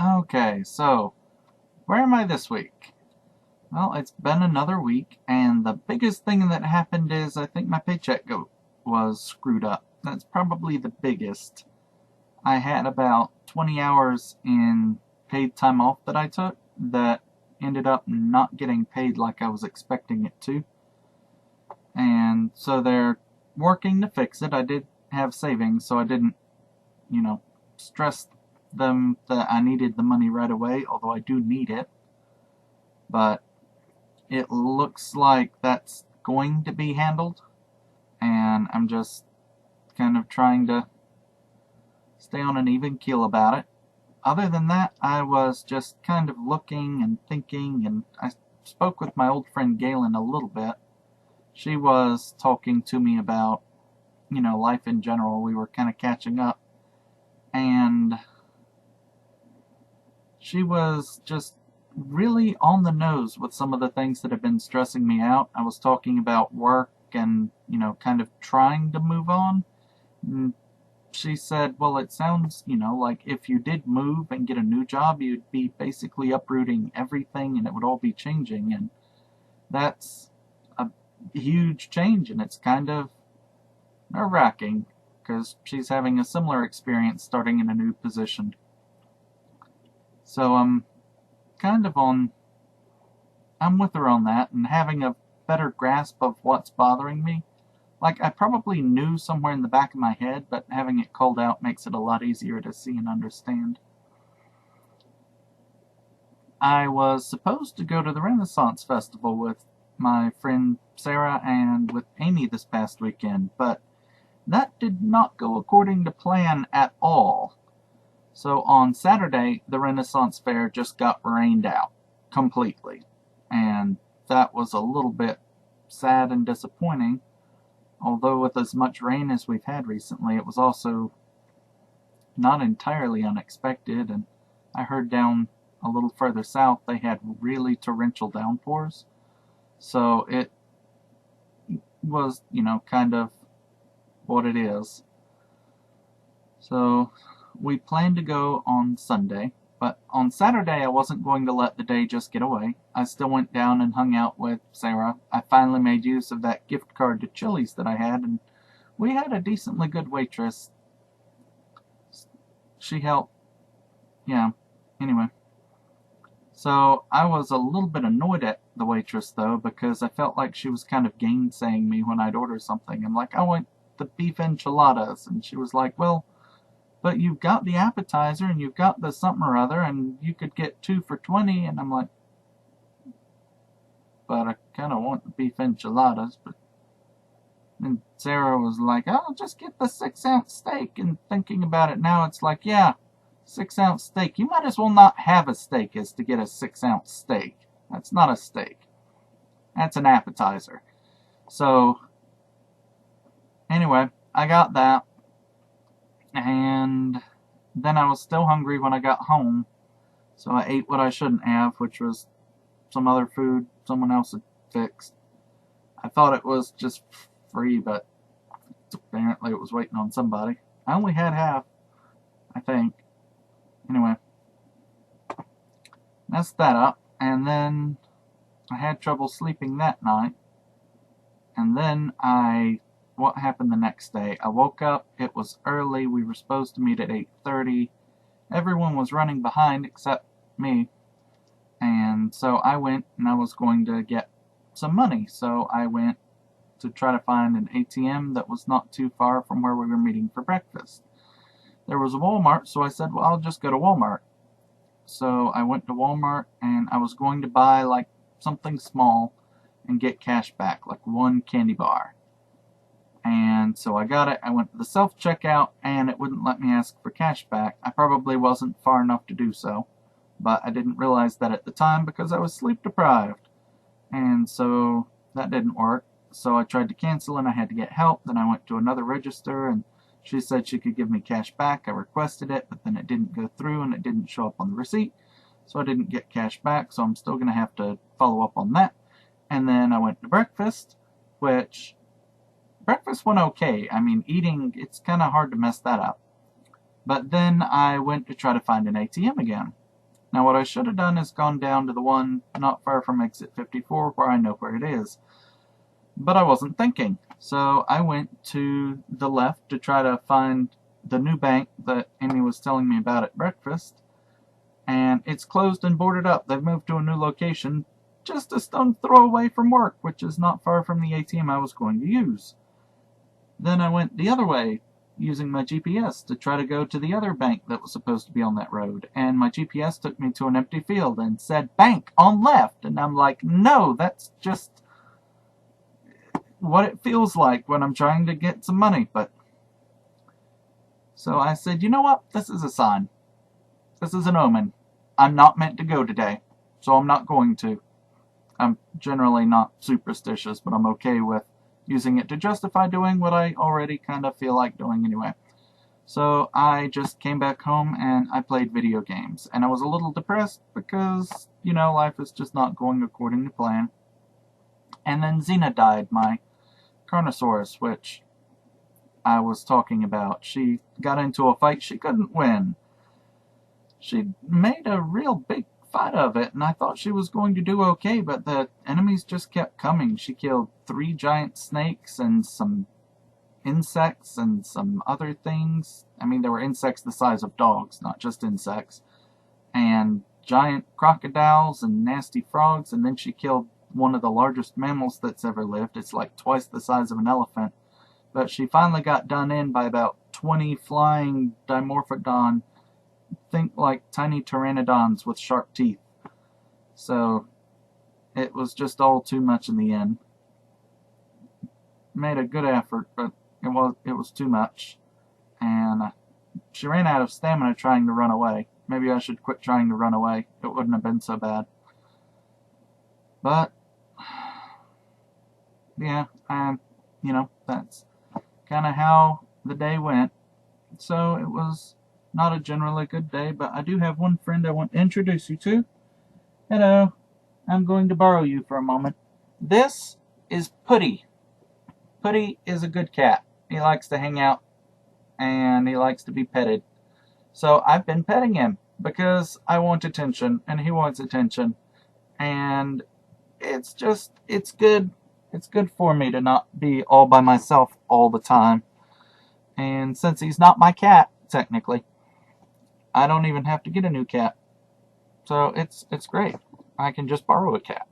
Okay, so where am I this week? Well, it's been another week, and the biggest thing that happened is I think my was screwed up. That's probably the biggest. I had about 20 hours in paid time off that I took that ended up not getting paid like I was expecting it to. And so they're working to fix it. I did have savings, so I didn't, stress them that I needed the money right away, although I do need it. But it looks like that's going to be handled, and I'm just kind of trying to stay on an even keel about it. Other than that, I was just kind of looking and thinking, and I spoke with my old friend Galen a little bit. She was talking to me about, life in general. We were kind of catching up, and she was just really on the nose with some of the things that have been stressing me out. I was talking about work and, kind of trying to move on. And she said, well, it sounds, like if you did move and get a new job, you'd be basically uprooting everything and it would all be changing. And that's a huge change, and it's kind of nerve-wracking because she's having a similar experience starting in a new position. So I'm kind of I'm with her on that and having a better grasp of what's bothering me. Like, I probably knew somewhere in the back of my head, but having it called out makes it a lot easier to see and understand. I was supposed to go to the Renaissance Festival with my friend Sarah and with Amy this past weekend, but that did not go according to plan at all. So on Saturday, the Renaissance Fair just got rained out completely, and that was a little bit sad and disappointing. Although with as much rain as we've had recently, it was also not entirely unexpected, and I heard down a little further south they had really torrential downpours. So it was, kind of what it is. So we planned to go on Sunday, but on Saturday I wasn't going to let the day just get away. I still went down and hung out with Sarah. I finally made use of that gift card to Chili's that I had, and we had a decently good waitress. She helped. Yeah, anyway. So I was a little bit annoyed at the waitress, though, because I felt like she was kind of gainsaying me when I'd order something. I'm like, I want the beef enchiladas, and she was like, well, but you've got the appetizer and you've got the something or other, and you could get 2 for $20. And I'm like, but I kind of want the beef enchiladas. But then Sarah was like, oh, just get the 6-ounce steak. And thinking about it now, it's like, yeah, 6-ounce steak. You might as well not have a steak as to get a 6-ounce steak. That's not a steak. That's an appetizer. So, anyway, I got that. And then I was still hungry when I got home, so I ate what I shouldn't have, which was some other food someone else had fixed. I thought it was just free, but apparently it was waiting on somebody. I only had half, I think. Anyway, messed that up, and then I had trouble sleeping that night. And then what happened the next day? I woke up, it was early, we were supposed to meet at 8:30. Everyone was running behind except me. And so I went and I was going to get some money. So I went to try to find an ATM that was not too far from where we were meeting for breakfast. There was a Walmart, so I said, well, I'll just go to Walmart. So I went to Walmart and I was going to buy like something small and get cash back, like one candy bar. And so I got it. I went to the self-checkout and it wouldn't let me ask for cash back. I probably wasn't far enough to do so, but I didn't realize that at the time because I was sleep deprived. And so that didn't work. So I tried to cancel and I had to get help. Then I went to another register and she said she could give me cash back. I requested it, but then it didn't go through and it didn't show up on the receipt. So I didn't get cash back, so I'm still going to have to follow up on that. And then I went to breakfast, which breakfast went okay. I mean, eating, it's kind of hard to mess that up. But then I went to try to find an ATM again. Now what I should have done is gone down to the one not far from exit 54 where I know where it is. But I wasn't thinking. So I went to the left to try to find the new bank that Amy was telling me about at breakfast. And it's closed and boarded up. They've moved to a new location just a stone's throw away from work, which is not far from the ATM I was going to use. Then I went the other way, using my GPS to try to go to the other bank that was supposed to be on that road. And my GPS took me to an empty field and said, bank on left. And I'm like, no, that's just what it feels like when I'm trying to get some money. But so I said, you know what? This is a sign. This is an omen. I'm not meant to go today, so I'm not going to. I'm generally not superstitious, but I'm okay with using it to justify doing what I already kind of feel like doing anyway. So I just came back home and I played video games. And I was a little depressed because, you know, life is just not going according to plan. And then Xena died, my Carnosaurus, which I was talking about. She got into a fight she couldn't win. She made a real big fight of it, and I thought she was going to do okay, but the enemies just kept coming. She killed 3 giant snakes and some insects and some other things. I mean, there were insects the size of dogs, not just insects. And giant crocodiles and nasty frogs, and then she killed one of the largest mammals that's ever lived. It's like twice the size of an elephant. But she finally got done in by about 20 flying Dimorphodon, think like tiny pteranodons with sharp teeth. So it was just all too much in the end. Made a good effort, but it was too much. And she ran out of stamina trying to run away. Maybe I should quit trying to run away. It wouldn't have been so bad. But yeah, you know, that's kind of how the day went. So it was not a generally good day, but I do have one friend I want to introduce you to. Hello, I'm going to borrow you for a moment. This is Putty. Putty is a good cat. He likes to hang out and he likes to be petted. So I've been petting him because I want attention and he wants attention. And it's good. It's good for me to not be all by myself all the time. And since he's not my cat, technically, I don't even have to get a new cat. So it's great. I can just borrow a cat.